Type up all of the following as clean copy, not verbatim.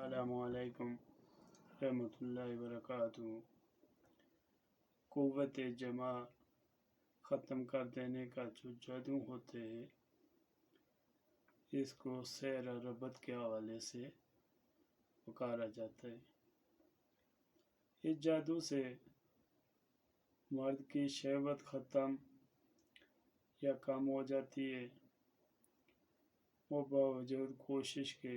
अस्सलामु अलैकुम रहमतुल्लाहि वबरकातुहू। क़ुव्वत जमा ख़त्म कर देने का जो जादू होते हैं, इसको सैर और रबत के हवाले से पुकारा जाता है। इस जादू से मर्द की शहवत ख़त्म या कम हो जाती है। वो बावजूद कोशिश के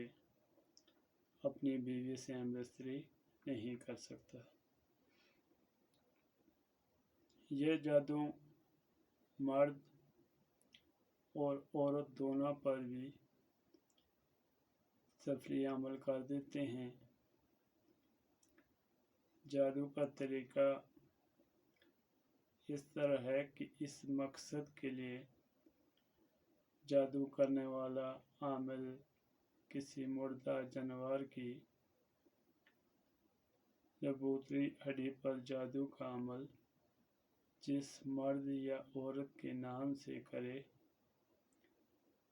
अपनी बीवी से हमदस्ती नहीं कर सकता। यह जादू मर्द और औरत दोनों पर भी सफली अमल कर देते हैं। जादू का तरीका इस तरह है कि इस मकसद के लिए जादू करने वाला आमिल किसी मुर्दा जानवर की सबूतरी हड्डी पर जादू का अमल जिस मर्द या औरत के नाम से करे,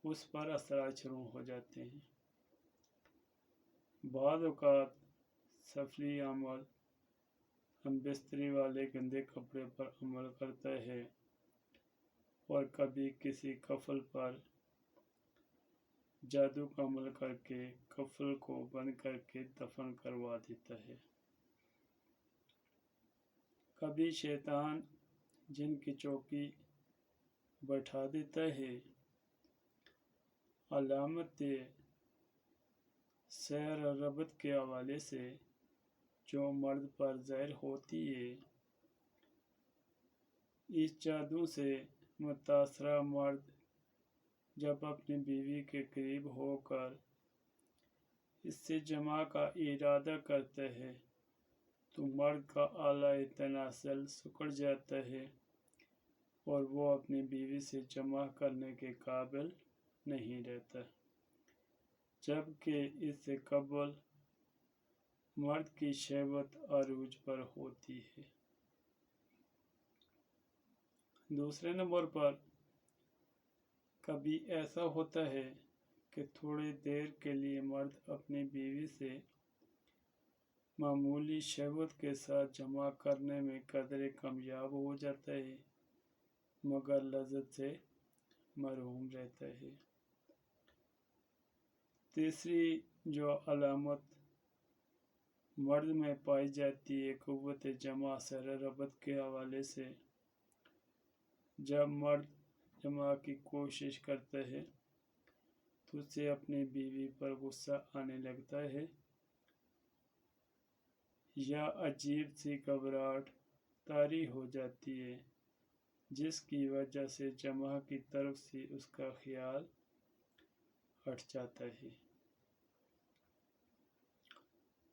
उस पर असरात शुरू हो जाते हैं। बाद औक़ात सफली अमल हम बिस्तरी वाले गंदे कपड़े पर अमल करता है और कभी किसी कफ़ल पर जादू का अमल करके कफ़ल को बंद करके दफन करवा देता है। कभी शैतान जिन की चौकी बैठा देता है। अलामत सैर और रबत के हवाले से जो मर्द पर ज़ाहिर होती है, इस जादू से मुतासरा मर्द जब अपनी बीवी के करीब होकर इससे जमा का इरादा करता है तो मर्द का आला तनासल सिकुड़ जाता है और वो अपनी बीवी से जमा करने के काबिल नहीं रहता, जबकि इससे कबल मर्द की शहवत अरूज पर होती है। दूसरे नंबर पर कभी ऐसा होता है कि थोड़ी देर के लिए मर्द अपनी बीवी से मामूली शहवत के साथ जमा करने में कदरे कामयाब हो जाता है, मगर लज़्ज़त से महरूम रहता है। तीसरी जो अलामत मर्द में पाई जाती है क़ुव्वत जमा सैर रबत के हवाले से, जब मर्द जमा की कोशिश करता है तो उसे अपनी बीवी पर गुस्सा आने लगता है या अजीब सी घबराहट तारी हो जाती है, जिसकी वजह से जमा की तरफ से उसका ख्याल हट जाता है।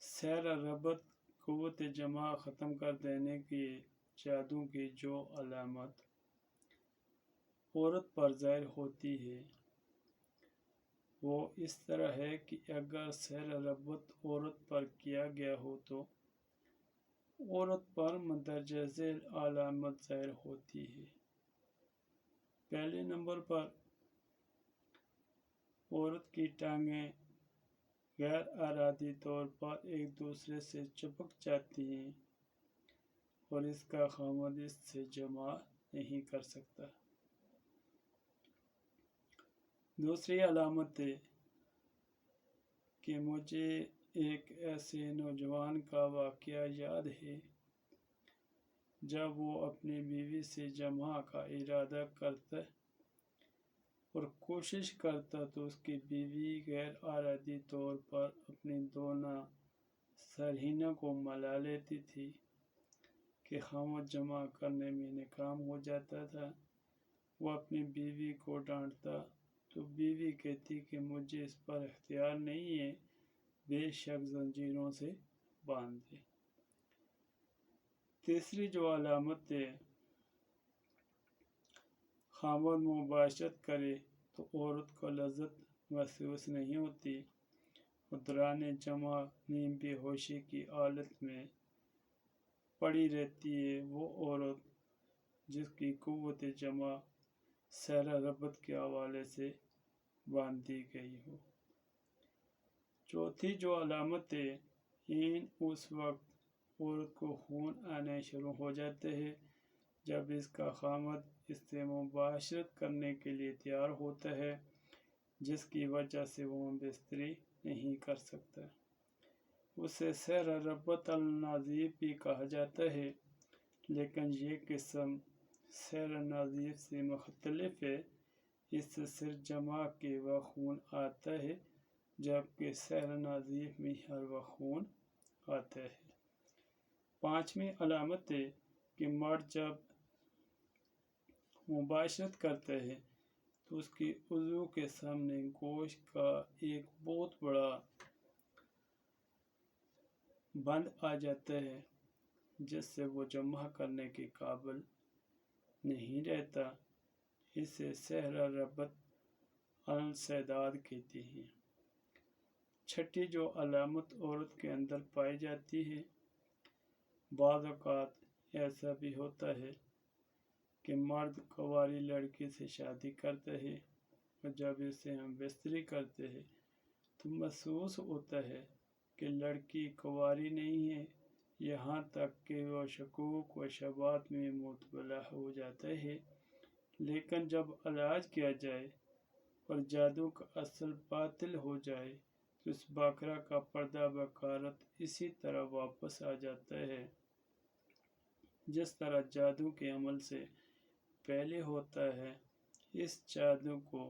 सैर रबत क़ुव्वत जमा ख़त्म कर देने के जादू की जो अलामत औरत पर ज़ाहिर होती है, वो इस तरह है कि अगर सैर रबत औरत पर किया गया हो तो औरत पर मंदरजा झैल अलामत ज़ाहिर होती है। पहले नंबर पर औरत की टांगें गैर इरादी तौर पर एक दूसरे से चिपक जाती हैं और इसका खामद इससे जमा नहीं कर सकता। दूसरी अलामत है कि मुझे एक ऐसे नौजवान का वाक़या याद है जब वो अपनी बीवी से जमा का इरादा करता और कोशिश करता तो उसकी बीवी गैर इरादी तौर पर अपनी दोनों सरहीना को मिला लेती थी कि खामद जमा करने में नाकाम हो जाता था। वो अपनी बीवी को डांटता तो बीवी कहती कि मुझे इस पर इख्तियार नहीं है, बेशक ज़ंजीरों से बांध दे। तीसरी जो अलामत है, खामद मुबाशरत करे तो औरत को लज़्ज़त महसूस नहीं होती और दौरान जमा नीम बेहोशी की हालत में पड़ी रहती है। वो औरत जिसकी क़ुव्वत जमा सैर रबत के हवाले से बांध दी गई हो। चौथी जो अलामत है, उस वक्त औरत को खून आने शुरू हो जाते हैं जब इसका खामद इससे मुबाशरत करने के लिए तैयार होता है, जिसकी वजह से वो बिस्तरी नहीं कर सकता। उसे सर रब्बत अल-नाज़ीफ भी कहा जाता है, लेकिन ये किस्म सर नाज़ीफ से मुख्तलिफ है। इससे सिर जमा के वक्त खून आता है, जबकि सर नाज़ीफ में हर वक्त खून आता है। पांचवी अलामत है कि मर्द जब मुबाशरत करते हैं तो उसकी उज़ू के सामने गोश्त का एक बहुत बड़ा बंद आ जाता है, जिससे वो जमा करने के काबिल नहीं रहता। इसे सहरा रबत अल-सदाद कहते हैं। छठी जो अलामत औरत के अंदर पाई जाती है, बाज़ औक़ात ऐसा भी होता है कि मर्द कुंवारी लड़की से शादी करते हैं और जब इसे हम बिस्तरी करते हैं तो महसूस होता है कि लड़की कुंवारी नहीं है, यहाँ तक कि वो शकूक व शबात में मुतबला हो जाता है। लेकिन जब इलाज किया जाए और जादू का असर बातिल हो जाए तो इस बकरा का पर्दा बकारत इसी तरह वापस आ जाता है जिस तरह जादू के अमल से पहले होता है। इस जादू को